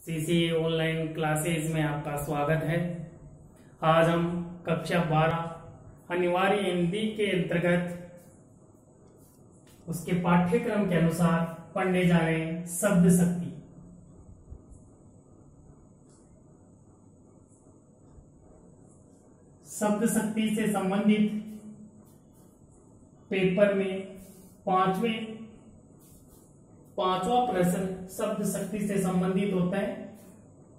CCA online classes में आपका स्वागत है। आज हम कक्षा 12 अनिवार्य हिंदी के अंतर्गत उसके पाठ्यक्रम के अनुसार पढ़ने जा रहे हैं शब्द शक्ति। शब्द शक्ति से संबंधित पेपर में पांचवा प्रश्न शब्द शक्ति से संबंधित होता है।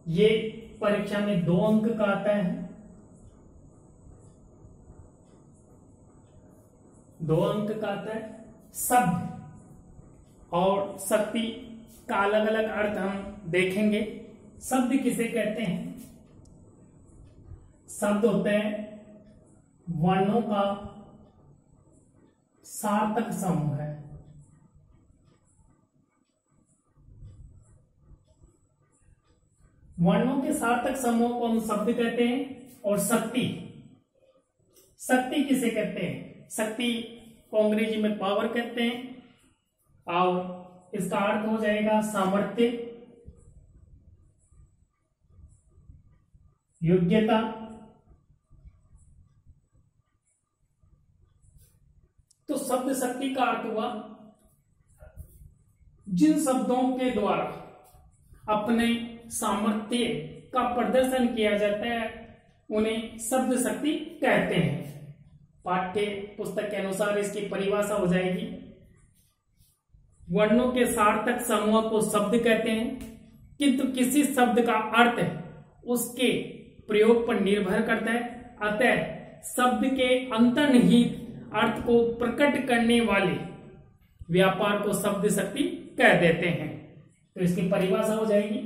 ये परीक्षा में 2 अंक का आता है। 2 अंक का आता है। शब्द और शक्ति का अलग अलग अर्थ हम देखेंगे। शब्द किसे कहते हैं? शब्द होते हैं वर्णों का सार्थक समूह है। वर्णों के सार्थक समूह को हम शब्द कहते हैं। और शक्ति किसे कहते हैं? शक्ति को अंग्रेजी में पावर कहते हैं और इसका अर्थ हो जाएगा सामर्थ्य, योग्यता, तो शब्द शक्ति का अर्थ हुआ जिन शब्दों के द्वारा अपने सामर्थ्य का प्रदर्शन किया जाता है उन्हें शब्द शक्ति कहते हैं। पाठ्य पुस्तक के अनुसार इसकी परिभाषा हो जाएगी, वर्णों के सार्थक समूह को शब्द कहते हैं, किंतु किसी शब्द का अर्थ उसके प्रयोग पर निर्भर करता है। अतः शब्द के अंतर्निहित अर्थ को प्रकट करने वाले व्यापार को शब्द शक्ति कह देते हैं। तो इसकी परिभाषा हो जाएगी,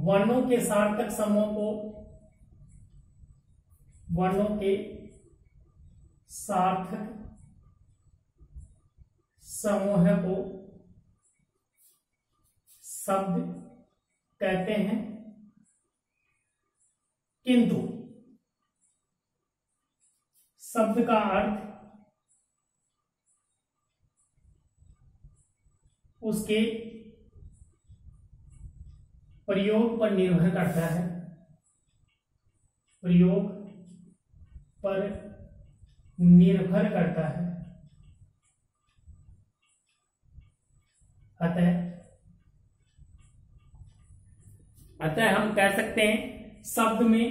वर्णों के सार्थक समूह को शब्द कहते हैं, किंतु शब्द का अर्थ उसके प्रयोग पर निर्भर करता है। प्रयोग पर निर्भर करता है। अतः हम कह सकते हैं शब्द में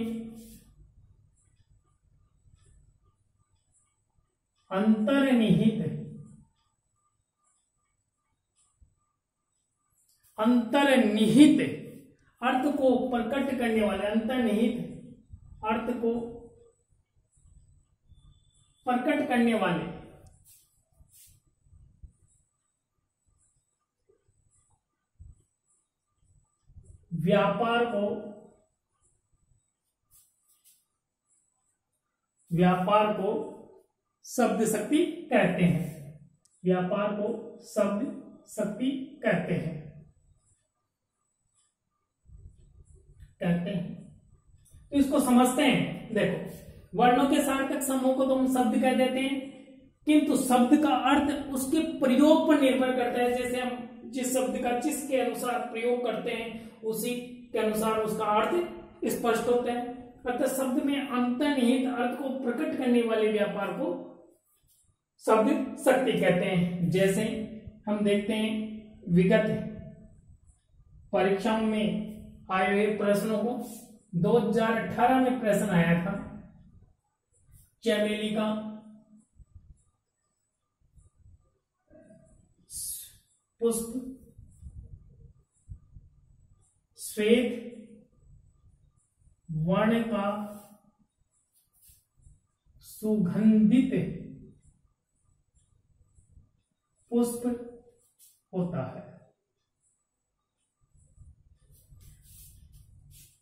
अंतर्निहित अर्थ को प्रकट करने वाले, अंतर्निहित अर्थ को प्रकट करने वाले व्यापार को शब्द शक्ति कहते हैं। व्यापार को शब्द शक्ति कहते हैं। तो इसको समझते हैं। देखो, वर्णों के सार्थक समूह को तो हम शब्द कह देते हैं, किंतु शब्द का अर्थ उसके प्रयोग पर निर्भर करता है। जैसे हम जिस शब्द का जिसके अनुसार प्रयोग करते हैं उसी के अनुसार उसका अर्थ स्पष्ट होता है। अतः शब्द में अंतर्निहित अर्थ को प्रकट करने वाले व्यापार को शब्द शक्ति कहते हैं। जैसे हम देखते हैं विगत परीक्षाओं में आए हुए प्रश्नों को, 2018 में प्रश्न आया था चमेली का पुष्प श्वेत वर्ण का सुगंधित पुष्प होता है।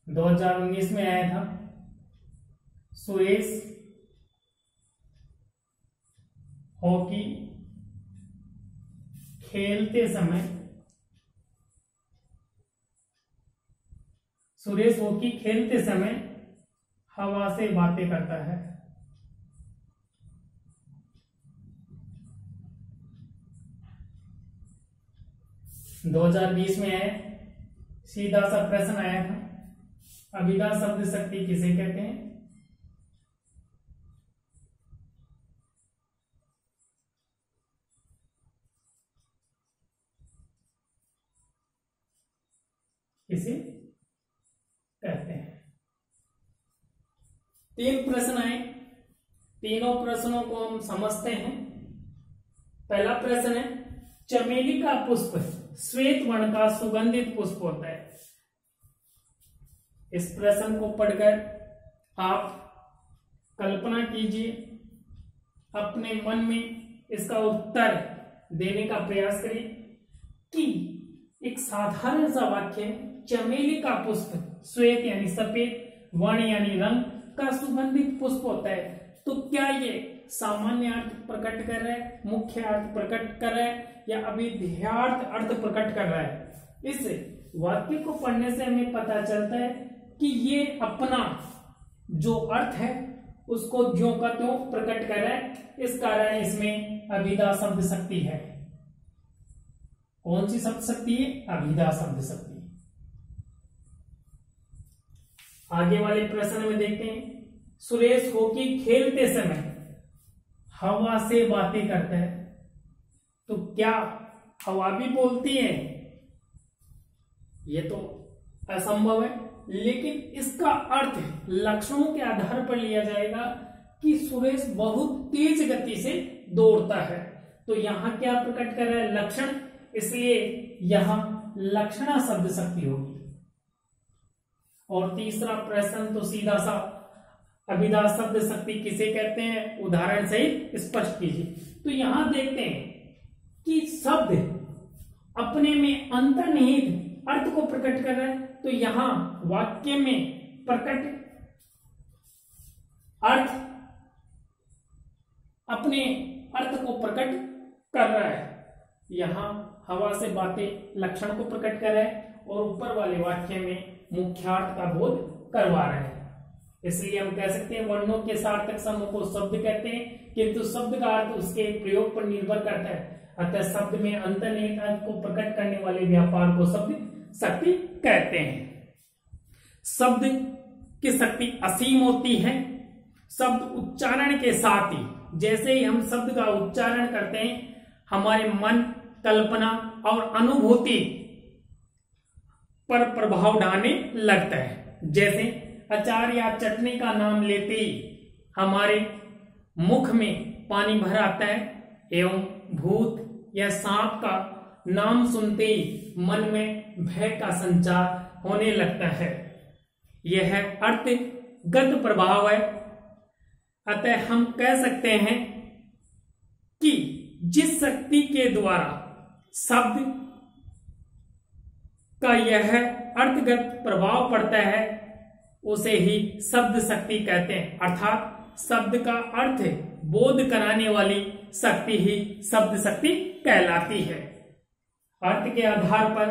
2019 में आया था सुरेश हॉकी खेलते समय हवा से बातें करता है। 2020 में आया, सीधा सा प्रश्न आया था, अभिधा शब्द शक्ति किसे कहते हैं? किसे कहते हैं? 3 प्रश्न आए, तीनों प्रश्नों को हम समझते हैं। पहला प्रश्न है, चमेली का पुष्प श्वेत वर्ण का सुगंधित पुष्प होता है। इस प्रश्न को पढ़कर आप कल्पना कीजिए, अपने मन में इसका उत्तर देने का प्रयास करिए कि एक साधारण सा वाक्य है, चमेली का पुष्प श्वेत यानी सफेद, वर्ण यानी रंग का सुगंधित पुष्प होता है। तो क्या ये सामान्य अर्थ प्रकट कर रहा है, मुख्य अर्थ प्रकट कर रहा है, या अभिधेयार्थ अर्थ प्रकट कर रहा है? इस वाक्य को पढ़ने से हमें पता चलता है कि ये अपना जो अर्थ है उसको ज्यों का त्यों प्रकट कर रहा है। इस कारण इसमें अभिधा शब्द शक्ति है। कौन सी शब्द शक्ति है? अभिधा शब्द शक्ति। आगे वाले प्रश्न में देखते हैं, सुरेश हॉकी खेलते समय हवा से बातें करता है। तो क्या हवा भी बोलती है? यह तो असंभव है, लेकिन इसका अर्थ लक्षणों के आधार पर लिया जाएगा कि सुरेश बहुत तेज गति से दौड़ता है। तो यहां क्या प्रकट कर रहा है? लक्षण, इसलिए यहां लक्षणा शब्द शक्ति होगी। और तीसरा प्रश्न तो सीधा सा, अभिधा शब्द शक्ति किसे कहते हैं? उदाहरण सहित स्पष्ट कीजिए। तो यहां देखते हैं कि शब्द अपने में अंतर्निहित अर्थ को प्रकट कर रहा है। तो यहां वाक्य में प्रकट अर्थ अपने अर्थ को प्रकट कर रहा है। यहां हवा से बातें लक्षण को प्रकट कर रहा है और ऊपर वाले वाक्य में मुख्यार्थ का बोध करवा रहा है। इसलिए हम कह सकते हैं वर्णों के सार्थक समूह को शब्द कहते हैं, किंतु शब्द का अर्थ उसके प्रयोग पर निर्भर करता है। अतः शब्द में अंतर्निहित अर्थ को प्रकट करने वाले व्यापार को शब्द शक्ति कहते हैं। शब्द की शक्ति असीम होती है। शब्द उच्चारण के साथ ही, जैसे ही हम शब्द का उच्चारण करते हैं, हमारे मन, कल्पना और अनुभूति पर प्रभाव डालने लगता है। जैसे अचार या चटनी का नाम लेते ही हमारे मुख में पानी भर आता है, एवं भूत या सांप का नाम सुनते ही मन में भय का संचार होने लगता है। यह अर्थगत प्रभाव है। अतः हम कह सकते हैं कि जिस शक्ति के द्वारा शब्द का यह अर्थगत प्रभाव पड़ता है उसे ही शब्द शक्ति कहते हैं। अर्थात शब्द का अर्थ बोध कराने वाली शक्ति ही शब्द शक्ति कहलाती है। अर्थ के आधार पर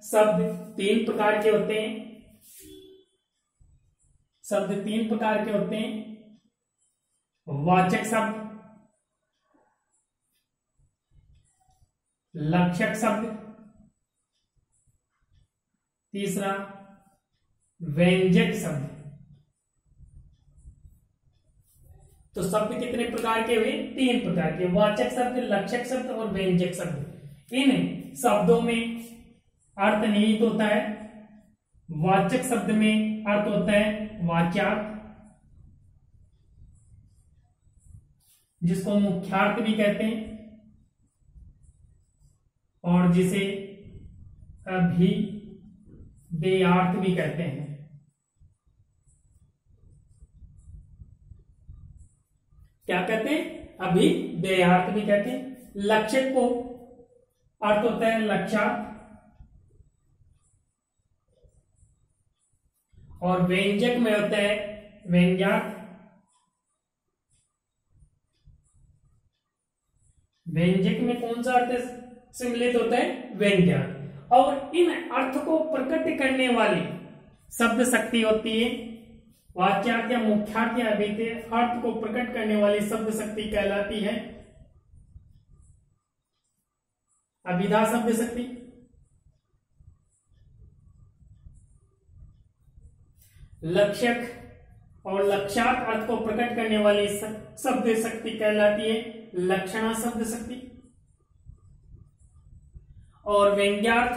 शब्द 3 प्रकार के होते हैं। शब्द 3 प्रकार के होते हैं, वाचक शब्द, लक्षक शब्द, तीसरा व्यंजक शब्द। तो शब्द कितने प्रकार के हुए? 3 प्रकार के, वाचक शब्द, लक्षक शब्द और व्यंजक शब्द। इन शब्दों में अर्थ निहित होता है। वाचक शब्द में अर्थ होता है वाच्यार्थ, जिसको मुख्यार्थ भी कहते हैं और जिसे अभिधेयार्थ भी कहते हैं। क्या कहते हैं? अभिधेयार्थ भी कहते हैं। लक्षक को अर्थ होता है लक्षार्थ और व्यंजक में होता है व्यंग्यार्थ। व्यंजक में कौन सा अर्थ सम्मिलित होता है? व्यंग्यार्थ। और इन अर्थ को प्रकट करने वाली शब्द शक्ति होती है वाच्यार्थ या मुख्यार्थ या अभिधेय अर्थ को प्रकट करने वाली शब्द शक्ति कहलाती है अभिधा शब्द शक्ति। लक्ष्यक और लक्ष्यार्थ अर्थ को प्रकट करने वाली शब्द शक्ति कहलाती है लक्षणा शब्द शक्ति, और व्यंग्यार्थ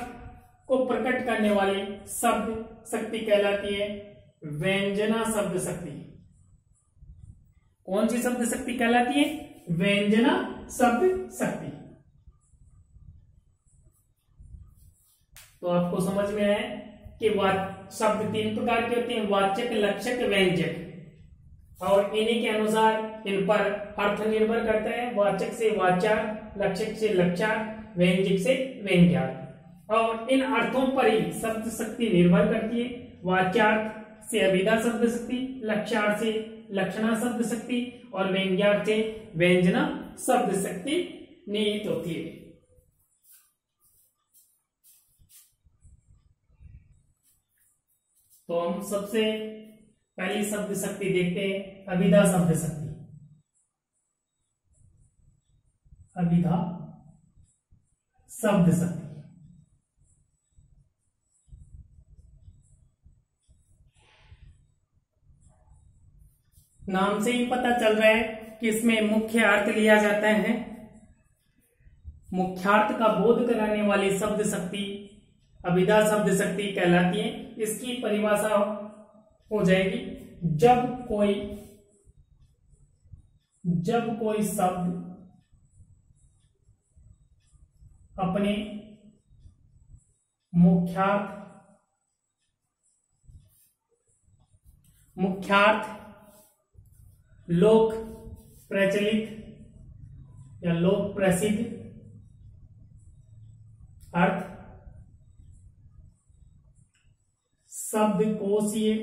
को प्रकट करने वाली शब्द शक्ति कहलाती है व्यंजना शब्द शक्ति। कौन सी शब्द शक्ति कहलाती है? व्यंजना शब्द शक्ति। तो आपको समझ में आया कि शब्द 3 प्रकार के होते हैं, वाचक, लक्षक, व्यंजक, और इन्हीं के अनुसार इन पर अर्थ निर्भर करता है। वाचक से वाचार, लक्षक से लक्षार, व्यंजक से व्यंग्यार्थ, और इन अर्थों पर ही शब्द शक्ति निर्भर करती है। वाचार्थ से अभिधा शब्द शक्ति, लक्षार्थ से लक्षणा शब्द शक्ति, और व्यंग्यार्थ से व्यंजना शब्द शक्ति निहित होती है। तो हम सबसे पहली शब्द शक्ति देखते हैं अभिधा शब्द शक्ति। अभिधा शब्द शक्ति नाम से ही पता चल रहा है कि इसमें मुख्य अर्थ लिया जाता है। मुख्यार्थ का बोध कराने वाली शब्द शक्ति अभिधा शब्द शक्ति कहलाती है। इसकी परिभाषा हो जाएगी, जब कोई शब्द अपने मुख्यार्थ लोक प्रचलित या लोक प्रसिद्ध अर्थ शब्दकोशीय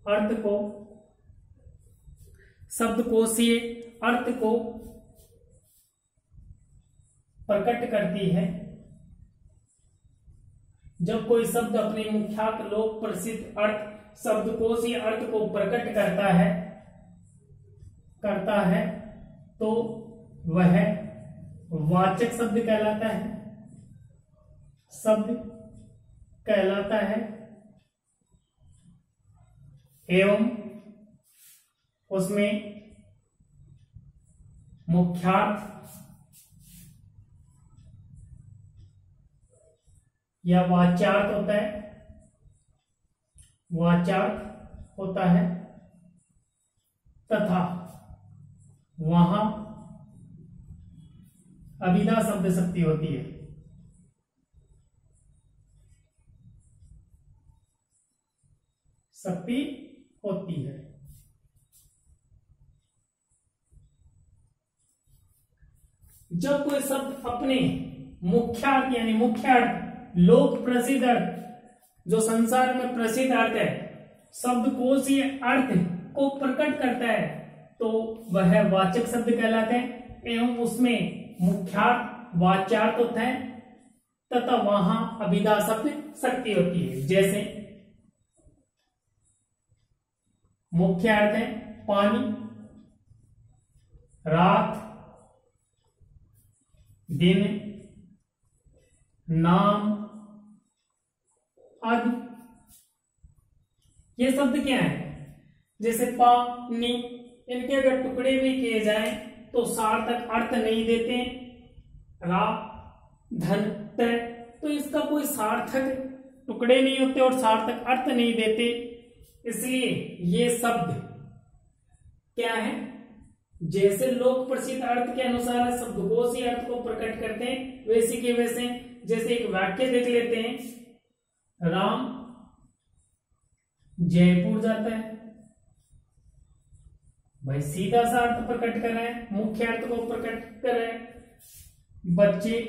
अर्थ को प्रकट करती है। जब कोई शब्द अपने मुख्यार्थ लोक प्रसिद्ध अर्थ शब्दकोशीय अर्थ को प्रकट करता है तो वह वाचक शब्द कहलाता है एवं उसमें मुख्यार्थ या वाच्यार्थ होता है तथा वहां अभिधा शब्द शक्ति होती है। जब कोई शब्द अपने मुख्यार्थ यानी मुख्यार्थ लोक प्रसिद्ध अर्थ जो संसार में प्रसिद्ध अर्थ है शब्दकोशीय अर्थ को प्रकट करता है तो वह वाचक शब्द कहलाते हैं एवं उसमें मुख्यार्थ वाच्यार्थ होता है तथा वहां अभिधा शब्द शक्ति होती है। जैसे मुख्य अर्थ है पानी, रात, दिन, नाम आदि। ये शब्द क्या है? जैसे पानी, इनके अगर टुकड़े भी किए जाएं तो सार्थक अर्थ नहीं देते। रा, धन, तय, तो इसका कोई सार्थक टुकड़े नहीं होते और सार्थक अर्थ नहीं देते। इसलिए ये शब्द क्या है? जैसे लोक प्रसिद्ध अर्थ के अनुसार शब्दकोशीय अर्थ को प्रकट करते हैं वैसे के वैसे। जैसे एक वाक्य देख लेते हैं, राम जयपुर जाता है। भाई सीधा सा अर्थ प्रकट कर रहे हैं, मुख्य अर्थ को प्रकट कर रहे हैं। बच्चे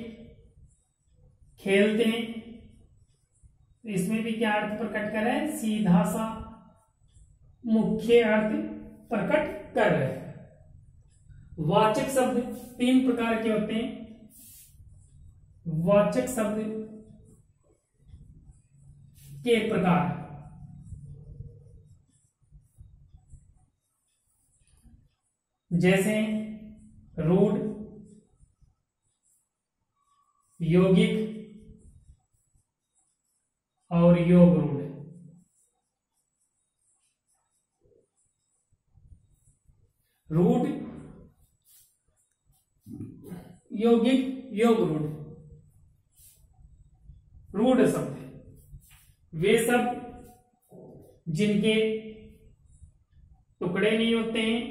खेलते हैं, इसमें भी क्या अर्थ प्रकट कर रहे हैं? सीधा सा मुख्य अर्थ प्रकट कर रहे हैं। वाचक शब्द 3 प्रकार के होते हैं। वाचक शब्द के प्रकार जैसे रूढ़, यौगिक, और योग रूढ़। रूढ़, यौगिक, योग रूढ़। रूढ़ शब्द वे शब्द जिनके टुकड़े नहीं होते हैं,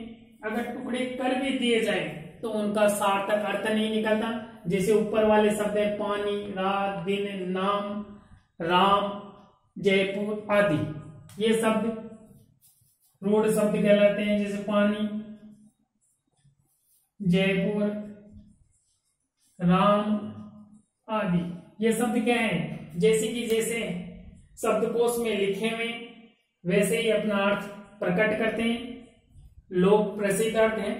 अगर टुकड़े कर भी दिए जाए तो उनका सार्थक अर्थ नहीं निकलता। जैसे ऊपर वाले शब्द है पानी, रात, दिन, नाम, राम, जयपुर आदि, ये शब्द रूढ़ शब्द कहलाते हैं। जैसे पानी, जयपुर, राम आदि, ये शब्द क्या है? जैसे कि जैसे शब्दकोश में लिखे हुए वैसे ही अपना अर्थ प्रकट करते हैं। लोक प्रसिद्ध अर्थ है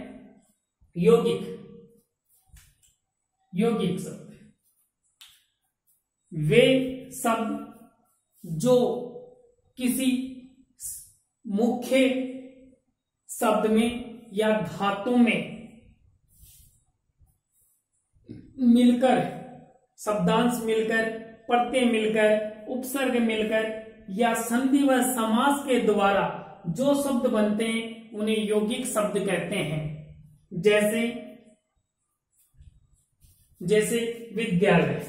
यौगिक, यौगिक शब्द वे शब्द जो किसी मुख्य शब्द में या धातु में मिलकर, शब्दांश मिलकर, प्रत्यय मिलकर, उपसर्ग मिलकर या संधि व समास के द्वारा जो शब्द बनते हैं उन्हें यौगिक शब्द कहते हैं। जैसे जैसे विद्यालय,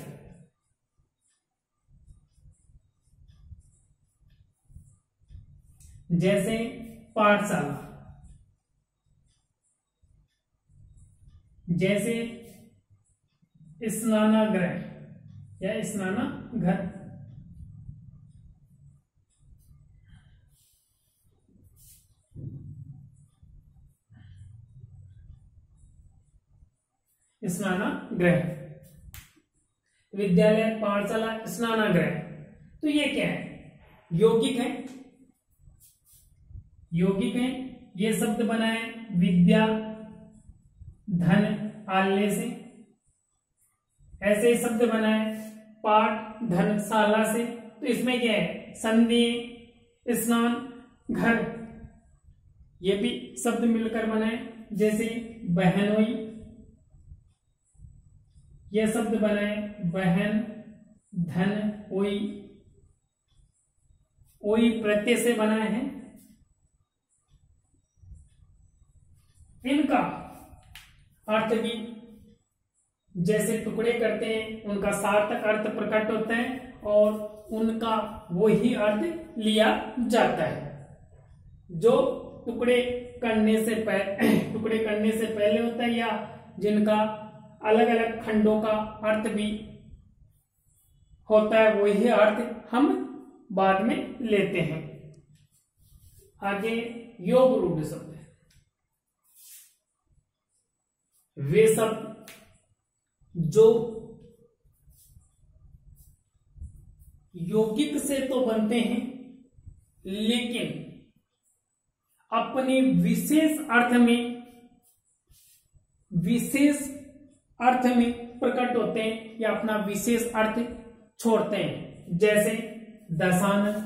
जैसे पाठशाला, जैसे स्नानागृह या स्नानाघर, स्नानागृह, विद्यालय, पाठशाला, स्नानागृह। तो ये क्या है? यौगिक है, यौगिक है। ये शब्द बना है विद्या, धन, आल्य से। ऐसे ही शब्द बना है पाठ, धन, शाला से। तो इसमें क्या है? संधि, स्नान, घर, ये भी शब्द मिलकर बना है। जैसे बहनोई, यह शब्द बना है बहन, धन, ओई, ओई प्रत्यय से बना है। इनका अर्थ भी जैसे टुकड़े करते हैं उनका सार्थक अर्थ प्रकट होता है और उनका वही अर्थ लिया जाता है जो टुकड़े करने से पहले होता है, या जिनका अलग अलग खंडों का अर्थ भी होता है, वही अर्थ हम बाद में लेते हैं। आगे योग रूढ़ शब्द है। वे शब्द जो यौगिक से तो बनते हैं लेकिन अपने विशेष अर्थ में प्रकट होते हैं या अपना विशेष अर्थ छोड़ते हैं। जैसे दशानन,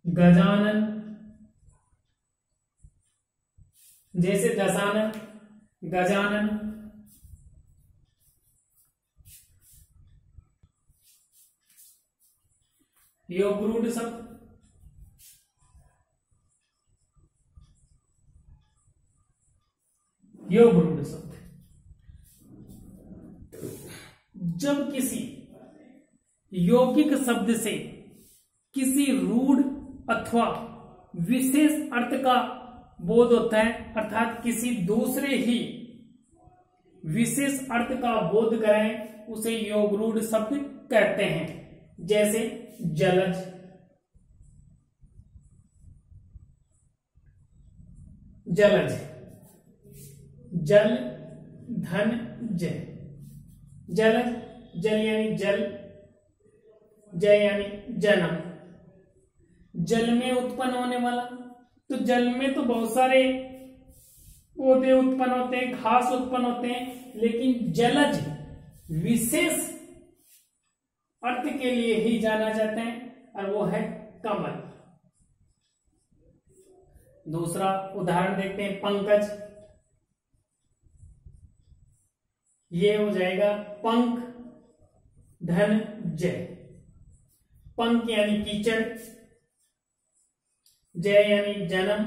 गजानन, जैसे दशानन, गजानन, योग रूढ़ शब्द। योग रूढ़ शब्द जब किसी यौगिक शब्द से किसी रूढ़ अथवा विशेष अर्थ का बोध होता है, अर्थात किसी दूसरे ही विशेष अर्थ का बोध कराएं, उसे योग रूढ़ शब्द कहते हैं। जैसे जलज, जलज, जल, धन, जय, जलज, जल यानी जल, जय यानी जन्म, जल में उत्पन्न होने वाला। तो जल में तो बहुत सारे पौधे उत्पन्न होते हैं, घास उत्पन्न होते हैं, लेकिन जलज विशेष अर्थ के लिए ही जाना जाता है और वो है कमल। दूसरा उदाहरण देखते हैं पंकज, ये हो जाएगा पंख धन जय। पंख यानी कीचड़, जय यानी जन्म,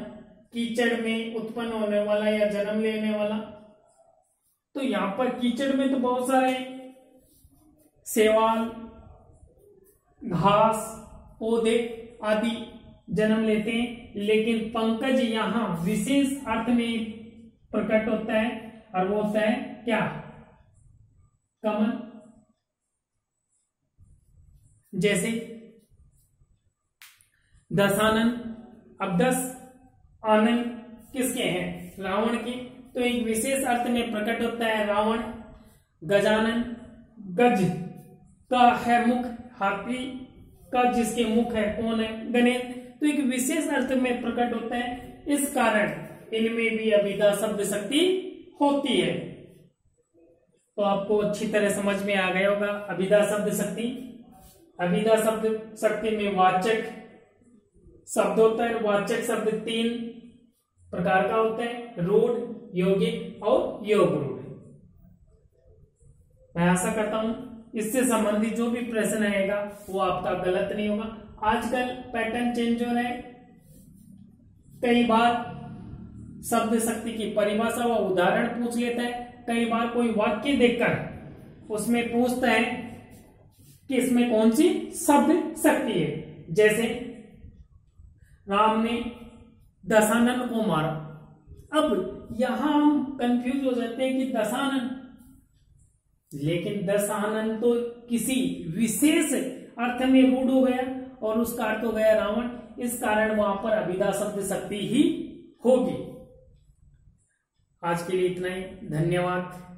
कीचड़ में उत्पन्न होने वाला या जन्म लेने वाला। तो यहां पर कीचड़ में तो बहुत सारे शैवाल, घास, पौधे आदि जन्म लेते हैं, लेकिन पंकज यहां विशेष अर्थ में प्रकट होता है और वो होता है क्या? कमल। जैसे दशानन, अब 10 आनंद किसके हैं? रावण के। तो एक विशेष अर्थ में प्रकट होता है रावण। गजानन, गज का है मुख, हाथी का जिसके मुख है कौन है? गणेश। तो एक विशेष अर्थ में प्रकट होता है, इस कारण इनमें भी अभिधा शब्द शक्ति होती है। तो आपको अच्छी तरह समझ में आ गया होगा अभिधा शब्द शक्ति। अभिधा शब्द शक्ति में वाचक शब्द होता है। वाचक शब्द 3 प्रकार का होता है, रूढ़, यौगिक और योग रूढ़। मैं आशा करता हूं इससे संबंधित जो भी प्रश्न आएगा वो आपका गलत नहीं होगा। आजकल पैटर्न चेंज हो रहा है, कई बार शब्द शक्ति की परिभाषा व उदाहरण पूछ लेता है, कई बार कोई वाक्य देखकर उसमें पूछता है कि इसमें कौन सी शब्द शक्ति है। जैसे राम ने दशानन को मारा। अब यहां हम कंफ्यूज हो जाते हैं कि दशानन, लेकिन दशानन तो किसी विशेष अर्थ में रूढ़ हो गया और उसका अर्थ हो गया रावण, इस कारण वहां पर अभिधा शब्द शक्ति ही होगी। आज के लिए इतना ही, धन्यवाद।